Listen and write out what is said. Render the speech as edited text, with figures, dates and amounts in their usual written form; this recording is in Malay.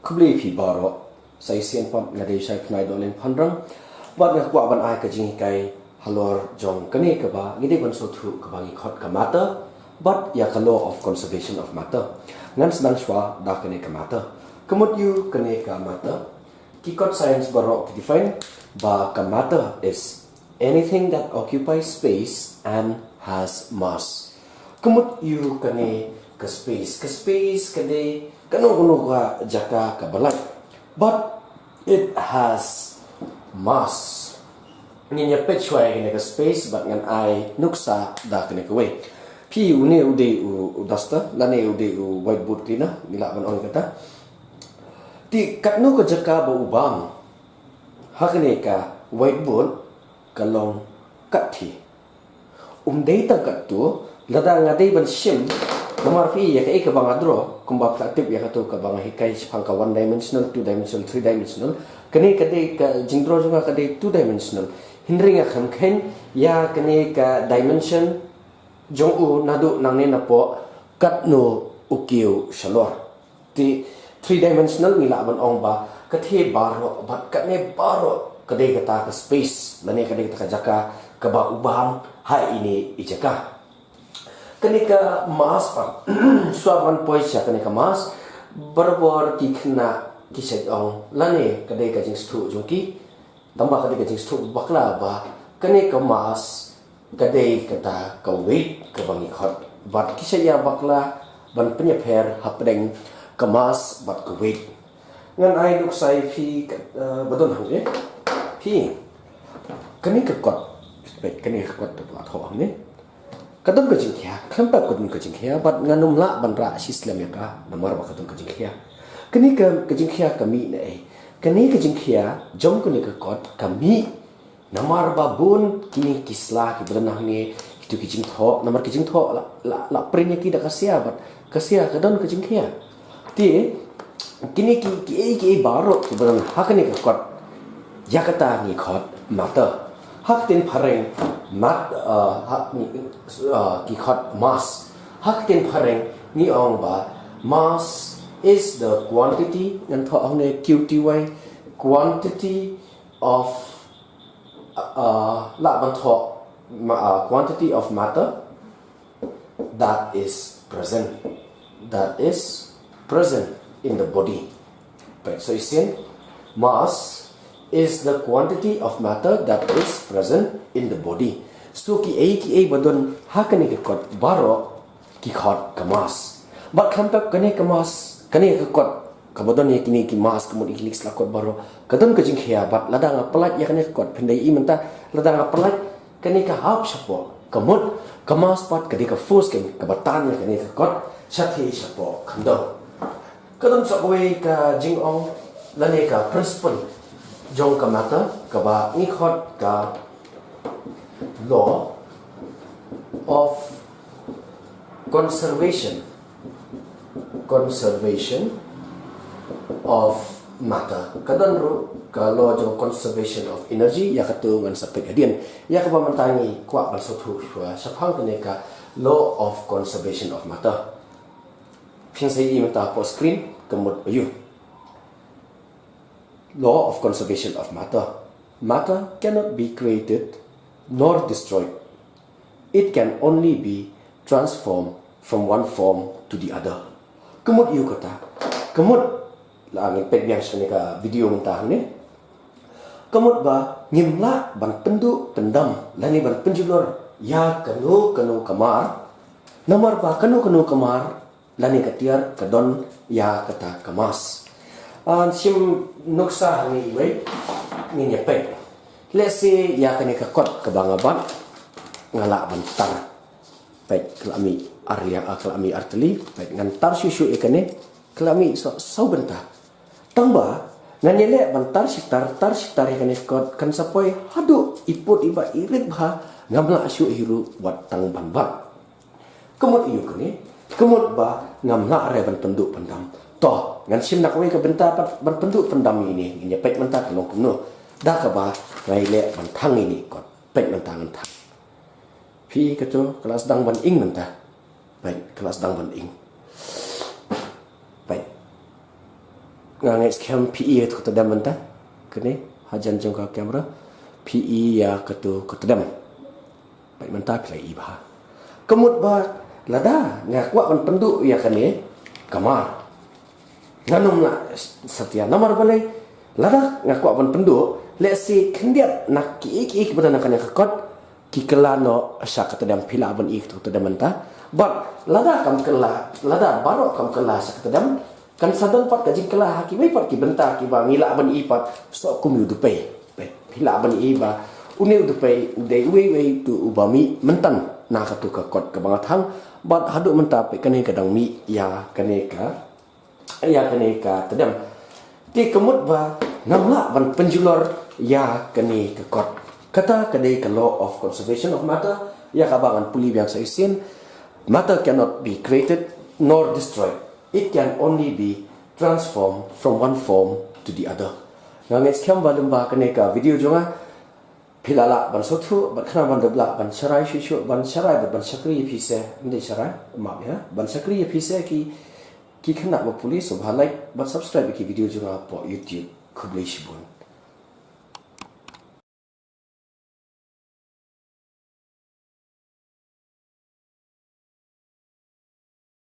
kubli pi baro sai sian pam ngade Shaiphyrnai dolen phandrang bat nga kwa ban ai ka jing kai halor jong kane kaba ngide ban so thu kaba ngi khot ka matter but ya ka law of conservation of matter ngan snang shwa da kane ka matter kamut yu kane ka matter ki kot science baro define ba ka matter is anything that occupies space and has mass. Kamut yu kane ka space kade kano ka jaka ka balak, but it has mass. Ninya pechwa kane ka space but ngan ai nuksa da kane ka way. Pi une ude u dasta lane ude u whiteboard kina nila ban on kata. Ti katno ka jaka ba ubang. Hakane ka whiteboard kalong kathi dei tang katu lada ngadei ban shim nomor fi ya kai ka bang adro kumba tip ya katu ka bang hikai phang ka 1 dimensional 2 dimensional 3 dimensional kane kadei ka jingdro junga kadei 2 dimensional hindringa khamkhen ya kane ka dimension jong u nadu nangne napo katno ukiu shalor ti 3 dimensional nila ban ong ba kathe baro bat kane baro kadai kata ka space lane kadai kata jaka kaba ubang hai ini ijaka kenika mass pa swaban poisya kenika mass berbor ki khynnah ki sejong lane kadai ka jingsthu jungki tamba kadai ka jingsthu bakla ba kenika mass kadai kata ka weight ka bangi khot bat ki saya bakla ban penyepher hapdeng ka mass bat ka weight ngan ai duk sai phi badon hang phi kenika kot baik kene kuat tu atho ni kadang ka jingkhia khampa kudun ka jingkhia bat nganum la banra sistem ya ka namar ba kadang ka jingkhia kene ka jingkhia kami ne kene ka jingkhia jong kene ka kot kami namar ba bun kini kisla ki berenah ni itu ki jingtho namar ki jingtho la prinya ki da kasia bat kasia kadang ka jingkhia ti kini ki baro ki berenah hakane ka kot yakata ni khot mata hak tin phareng mat hak ni ki khot mass hak tin phareng ni ong ba mass is the quantity and tho ong ne qty quantity of la ban tho quantity of matter that is present in the body. Right, so you see mass is the quantity of matter that is present in the body. So ki a badon hakane ke kot baro ki khot ka mass. But khamta kane ka mass kane ka kot ka badon ye kini ki mass kemud iklix la kot baro kadon ka jingkhia bat lada nga pelat ya kane kot pendai i menta lada nga pelat kane ka hap shapo kemud ka mass pat kade ka force ke ka batan ya kane ka kot shathi shapo khando kadon sakwe ka jingong lane ka principle jong ka matter kaba ni khot ka law of conservation of matter kadon ru ka law jong conservation of energy ya katu ngan sapek hadian ya ka pamantangi kwa bal sothu shwa saphang kane ka law of conservation of matter phing sai i mata po screen kamut ayu law of conservation of matter. Matter cannot be created nor destroyed. It can only be transformed from one form to the other. Kemud yu kata. Kemud la ngin pek biang sene ka video mentah ni. Kemud ba ngimla ban pendu pendam lani ban penjulur ya kanu kamar. Nomor ba kanu kamar lani katiar kadon ya kata kemas. Shim nuksa ni iwe ni nyepek. Let's say ya kene ka kot ke bangaban ngala bantar. Baik kelami arya kelami arteli baik ngantar susu ikane kelami so bentar. Tamba ngan yele bantar sitar ikane kot kan sapoi hadu iput iba irit bah ngamla asu hiru wat tang banbat. Kemud iu kene kemud ba ngamla are ban penduk pendam. Toh ngan sim nak we ka benta ban penduk pendam ini nyepek mentah kelong kuno dah ka ba ngai le ban thang ini kot pek mentang mentang pi ka tu kelas dang ban ing mentah baik kelas dang ban ing baik ngeit skhem PE tu tedam mynta kene hajan jong ka kamera PE ya ketu ketedam baik mynta play iba kemut ba lada ngakwa ban penduk ya kene kamar nganum na setia nomor balai lada ngakwa ban penduk let's say kendiat nak ki betul nak kena kekot ki kelano asya ketedam pila ban ik tu tedam mynta but lada kam kela lada baru kam kela asya ketedam kan sadon pat kaji kela haki mai pat ki benta ki ba ngila ban i pat so kum yu dupe pila ban i ba uni dupe de we tu ubami mentan na ka tu ka kot ka bangat hang bat haduk menta pe kane kadang mi ya kane ka tedam ti kemut ba namla ban penjulor ya kane ka kot kata kade ka law of conservation of matter ya ka bangan puli biang saian matter cannot be created nor destroyed. It can only be transformed from one form to the other. Ngeit skhem ba lumba kane ka video jonga pilala ban sothu ban khana ban dobla ban sharai shishu ban sharai ban sakri phise ndai sharai ma ya ban sakri phise ki khynnah ba pule so bhalai ban subscribe ki video jonga po YouTube khublei shibun